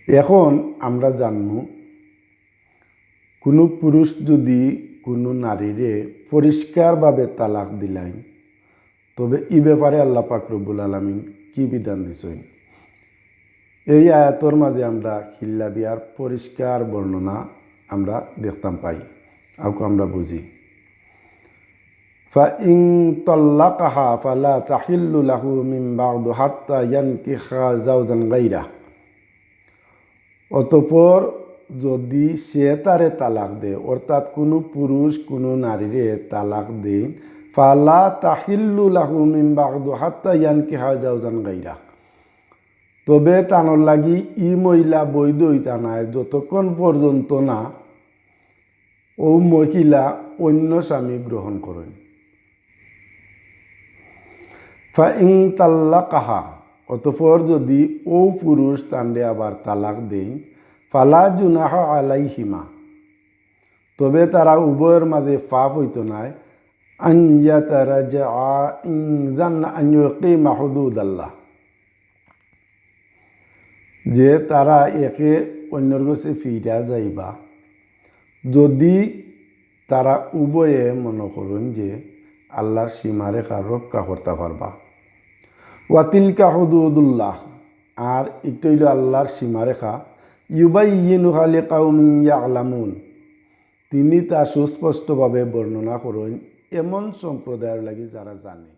এখন আমরা জানব কোনো পুরুষ যদি কোনো নারীরে পরিষ্কারভাবে তালাক দিলেন তবে এই ব্যাপারে আল্লাহ পাক রব্বুল আলামিন কি বিধান দিছেন। এই আয়াতর মাঝে আমরা খিল্লা বিয়ার পরিষ্কার বর্ণনা আমরা দেখতাম পাই আউকে আমরা বুঝি। فإن طلقها فلا تحل له من بعد حتى ينكح زوجا غيره। অতঃপর যদি সে তারে তালাক দেয়, অর্থাৎ কোনো পুরুষ কোনো নারীরে তালাক দেন, ফালা তাহিল্লু লাহু মিন বা'দু হাত্তা ইয়ানকিহা জাওজান গায়রা, তবে তানোর লাগি ই মহিলা বৈধ হইতা নাই যতক্ষণ পর্যন্ত না ও মহিলা অন্য স্বামী গ্রহণ করেন। ফাইন তাল্লাকাহা, অতঃপর যদি ও পুরুষ তান্ডে আবার তালাক দেন, ফালা জুনাহা আলাইহিমা, তবে তারা উভয়ের মাঝে পাপ হইত নাই, আন ইয়াতারাজআ ইন জান্না আন ইউকিমা হুদুদাল্লাহ, যে তারা একে অন্যর কাছে ফিরা যাইবা যদি তারা উভয়ে মনে করেন যে আল্লাহর সীমারেখা রক্ষা করতে পারবা। ওয়াতিলকা হুদুদুল্লাহ, আর একটু হইল আল্লাহর সীমারেখা, ইউবাইয়িনুহা লিকাউমিন ইয়ালামুন, তিনি তা সুস্পষ্টভাবে বর্ণনা করেন এমন সম্প্রদায়ের লাগি যারা জানে।